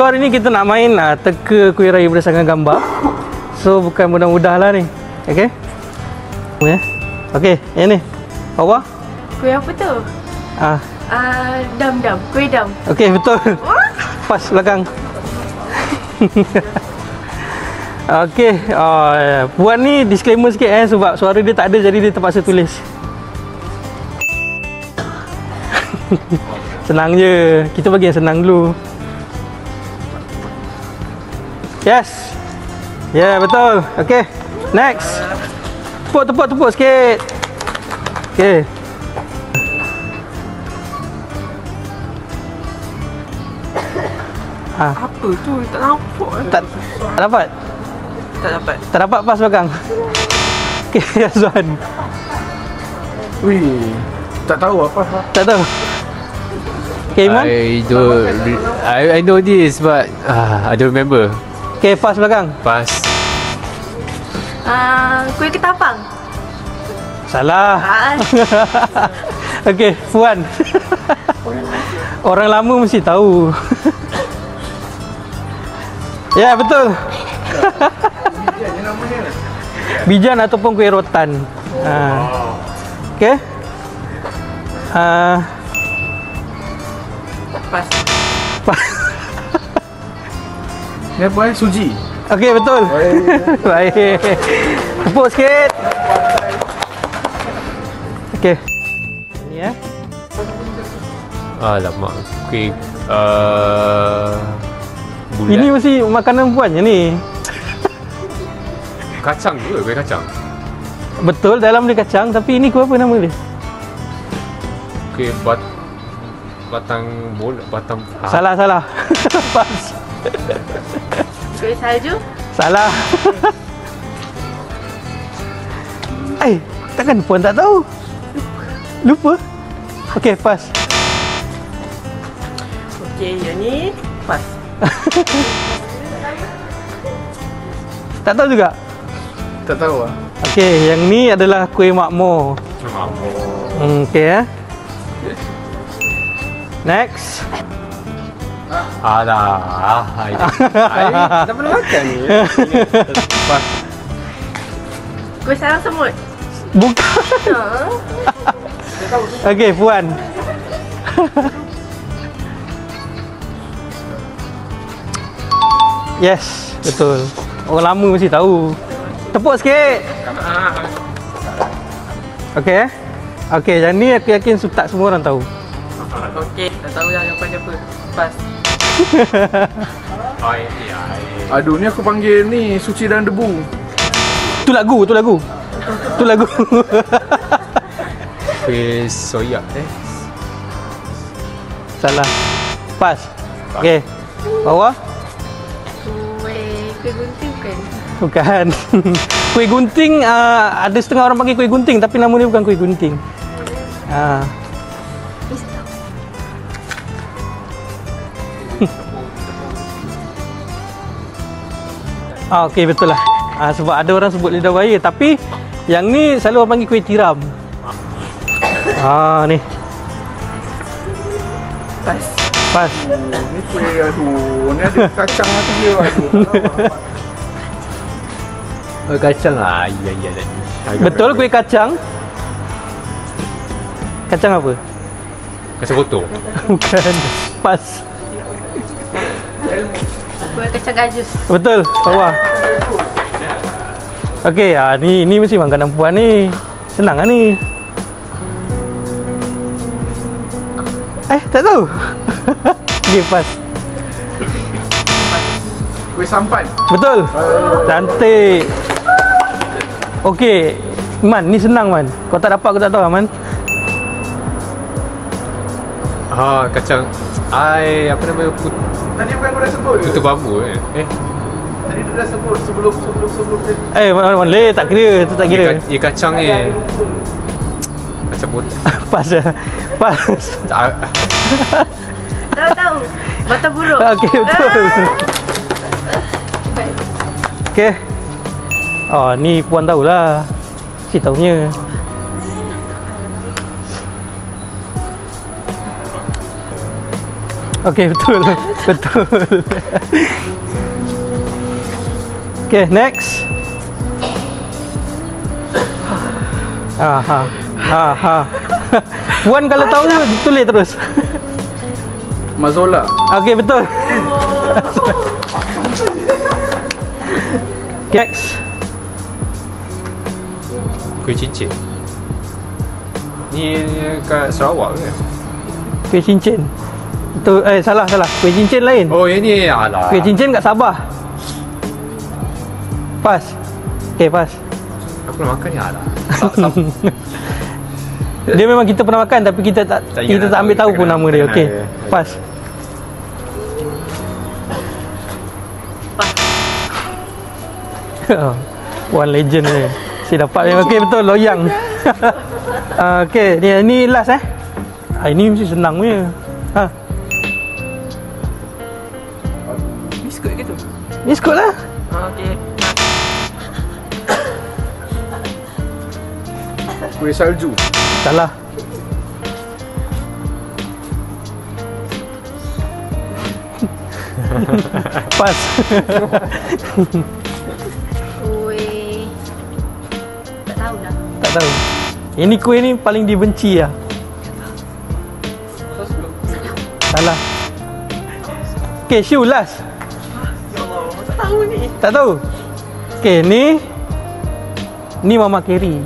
So hari ni kita nak main teka kuih raya berdasarkan gambar. So bukan mudah-mudah lah ni. Okay. Okay, yang ni. Awak? Kuih apa tu? Dam. Kuih dam. Okay, betul. Pas belakang. Okay, Puan ni disclaimer sikit sebab suara dia tak ada, jadi dia terpaksa tulis. Senang je. Kita bagi yang senang dulu. Yes. Ya, yeah, betul. Okay, next. Tepuk sikit. Okay. Apa tu? Tak nampak. Tak dapat? Tak dapat pas belakang. Okay, Azwan. Wih, tak tahu apa. Tak tahu. Okay, Iman? I know this but I don't remember. Okay, pas belakang. Pas. Kuih ketapang. Salah. Okay, Puan. Orang lama mesti tahu. Ya, betul. Bijan ataupun kuih rotan. Okay. Pas. Ni apa Suji. Okay, betul. Baik. Tepuk sikit. Okay. Ni Alamak. Kuih bulat. Ini mesti makanan Puan je ni. Kacang ke? Kuih kacang. Betul, dalam dia kacang, tapi ini kuih apa nama dia? Kuih batang bola, batang. Salah. Pas. Kuih salju. Salah. Takkan Puan tak tahu? Lupa? Okay, pas. Okay, yang ni pas. Tak tahu juga? Tak tahu lah. Okay, yang ni adalah kuih makmur. Okay, Next. Alah. Tak pernah makan ni. Pas. Kuih sarang semut. Bukan. Okay, Puan. Yes, betul. Orang lama mesti tahu. Tepuk sikit. Okay. Okay, yang ni aku yakin tak semua orang tahu. Okay, tak tahu lah jawapan apa. Pas. Aduh, ni aku panggil ni suci dan debu. Tu lagu. Kuih soya. Salah. Pas. Okay. Bawah. Kuih gunting bukan? Bukan. Kuih gunting, ada setengah orang panggil kuih gunting, tapi nama dia bukan kuih gunting. Okey, betul lah. Sebab ada orang sebut lidah buaya, tapi yang ni selalu orang panggil kuih tiram. Ni. Pas. Ni kuih, aduh, ni ada kacang macam dia. Oh, kacang lah. Ya. Betul, kuih kacang. Kacang apa? Kacang potong. Bukan. Pas. Kuih kacang gajus. Betul, bawah. Okey, ni mesti makanan Puan ni. Senang lah ni. Tak tahu. Okey, pas. Kuih sampan. Betul. Cantik. Okey, Man, ni senang Man. Kau tak dapat aku tak tahu Man. Kacang. Apa nama? Tadi bukan kau dah sebut ke? Putu bambu Tadi tu dah sebut sebelum dia. Boleh, tak kira. Tu tak kira. Ya, kacang ni. Kacang potong. Pas. Tahu. Mata buruk. Okey, betul. Okey. Ni Puan tahulah. Si tahunya. Okey, betul. Betul. Okey, next. Ha. Puan kalau tahu tulis terus. Mazola. Okey, betul. Next. Kuih cincin. Ni kat Sarawak ke? Kuih cincin. Betul. Salah. Kuih cincin lain. Oh, yang ni. Alah. Kuih cincin kat Sabah. Pas. Okey, pas. Aku nak makan ni. Alah. Dia memang kita pernah makan tapi kita tak ambil tahu pun nama dia. Okey. Pas. One legend ni. Si dapat ni. Okey, betul, loyang. Okey, ni last ini mesti senang punya. Biskut ke tu? Biskut lah. Okey. Kuih salju. Salah. Pas. Kuih. Tak tahu dah. Tak tahu. Ini kuih ni paling dibenci lah. Salah. Okay, Shu last. Tak tahu ni. Tak tahu. Okay, ni Mama Carey.